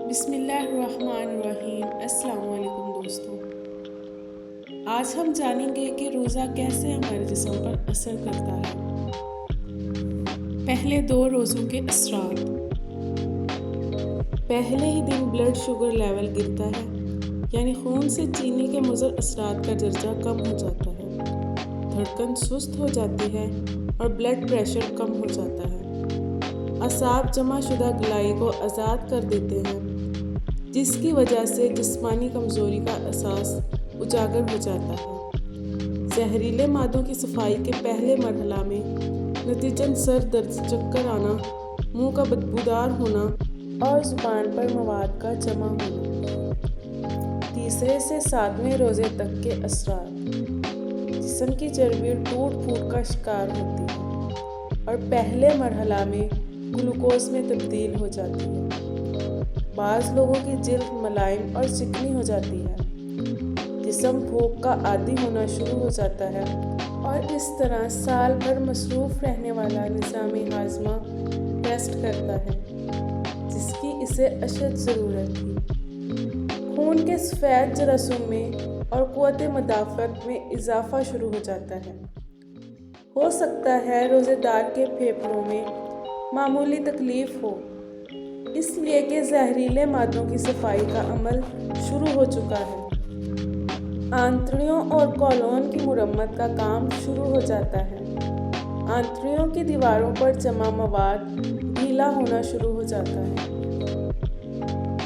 بسم اللہ الرحمن الرحیم۔ السلام علیکم دوستوں، آج ہم جانیں گے کہ روزہ کیسے ہمارے جسم پر اثر کرتا ہے۔ پہلے 2 روزوں کے اثرات۔ پہلے ہی دن بلڈ شوگر لیول گرتا ہے، یعنی خون سے چینی کے مضر اثرات کا درجہ کم ہو جاتا ہے، دھڑکن سست ہو جاتی ہے اور بلڈ پریشر کم ہو جاتا ہے۔ اعصاب جمع شدہ گلائی کو آزاد کر دیتے ہیں، جس کی وجہ سے جسمانی کمزوری کا احساس اجاگر ہو جاتا ہے۔ زہریلے مادوں کی صفائی کے پہلے مرحلہ میں نتیجتاً سر درد، چکر آنا، منہ کا بدبودار ہونا اور زبان پر مواد کا جمع ہونا۔ 3 سے 7ویں روزے تک کے اثرات۔ جسم کی چربی ٹوٹ پھوٹ کا شکار ہوتی ہے اور پہلے مرحلہ میں گلوکوز میں تبدیل ہو جاتی ہے۔ بعض لوگوں کی جلد ملائم اور چکنی ہو جاتی ہے، جسم بھوک کا عادی ہونا شروع ہو جاتا ہے اور اس طرح سال بھر مصروف رہنے والا نظام ہاضمہ ریسٹ کرتا ہے، جس کی اسے اشد ضرورت تھی۔ خون کے سفید جراثیم میں اور قوت مدافعت میں اضافہ شروع ہو جاتا ہے۔ ہو سکتا ہے روزے دار کے پھیپھڑوں میں معمولی تکلیف ہو، اس لیے کہ زہریلے مادوں کی صفائی کا عمل شروع ہو چکا ہے۔ آنتڑیوں اور کولون کی مرمت کا کام شروع ہو جاتا ہے۔ آنتڑیوں کی دیواروں پر جمع مواد ڈھیلا ہونا شروع ہو جاتا ہے۔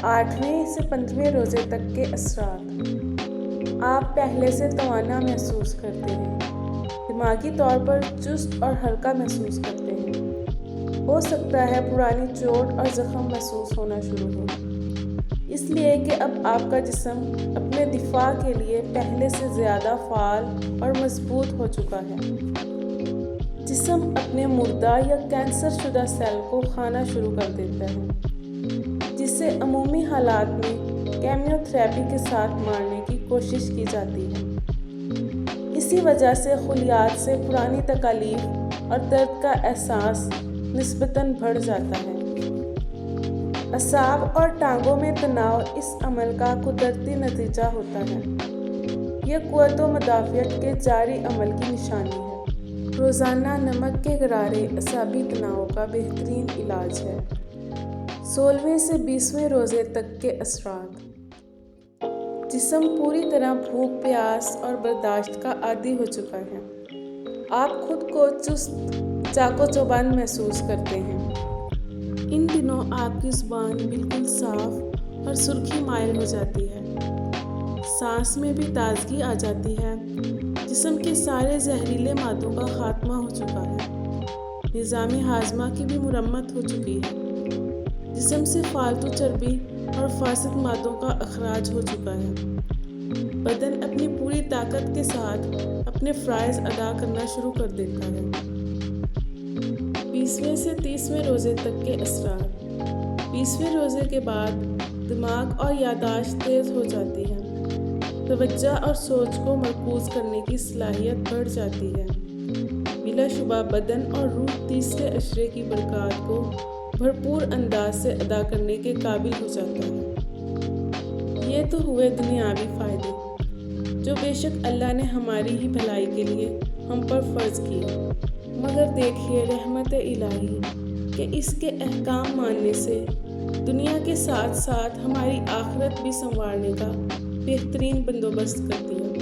8ویں سے 15ویں روزے تک کے اثرات۔ آپ پہلے سے توانا محسوس کرتے ہیں، دماغی طور پر چست اور ہلکا محسوس کرتے ہیں۔ ہو سکتا ہے پرانی چوٹ اور زخم محسوس ہونا شروع ہو، اس لیے کہ اب آپ کا جسم اپنے دفاع کے لیے پہلے سے زیادہ فعال اور مضبوط ہو چکا ہے۔ جسم اپنے مردہ یا کینسر شدہ سیل کو کھانا شروع کر دیتا ہے، جسے عمومی حالات میں کیمیو تھراپی کے ساتھ مارنے کی کوشش کی جاتی ہے۔ اسی وجہ سے خلیات سے پرانی تکالیف اور درد کا احساس نسبتاً بڑھ جاتا ہے۔ اعصاب اور ٹانگوں میں تناؤ اس عمل کا قدرتی نتیجہ ہوتا ہے۔ یہ قوت و مدافعت کے جاری عمل کی نشانی ہے۔ روزانہ نمک کے غرارے اعصابی تناؤ کا بہترین علاج ہے۔ 16ویں سے 20ویں روزے تک کے اثرات۔ جسم پوری طرح بھوک، پیاس اور برداشت کا عادی ہو چکا ہے۔ آپ خود کو چست، چاق و چوبند محسوس کرتے ہیں۔ ان دنوں آپ کی زبان بالکل صاف اور سرخی مائل ہو جاتی ہے۔ سانس میں بھی تازگی آ جاتی ہے۔ جسم کے سارے زہریلے مادوں کا خاتمہ ہو چکا ہے۔ نظام ہاضمہ کی بھی مرمت ہو چکی ہے۔ جسم سے فالتو چربی اور فاسد مادوں کا اخراج ہو چکا ہے۔ بدن اپنی پوری طاقت کے ساتھ اپنے فرائض ادا کرنا شروع کر دیتا ہے۔ 20ویں سے 30ویں روزے تک کے اثرات۔ 20ویں روزے کے بعد دماغ اور یادداشت تیز ہو جاتی ہے۔ توجہ اور سوچ کو مرکوز کرنے کی صلاحیت بڑھ جاتی ہے۔ بلا شبہ بدن اور روح تیسرے عشرے کی برکات کو بھرپور انداز سے ادا کرنے کے قابل ہو جاتا ہے۔ یہ تو ہوئے دنیاوی فائدے، جو بے شک اللہ نے ہماری ہی بھلائی کے لیے ہم پر فرض کیے، مگر دیکھیے رحمت الہی کہ اس کے احکام ماننے سے دنیا کے ساتھ ساتھ ہماری آخرت بھی سنوارنے کا بہترین بندوبست کرتی ہے۔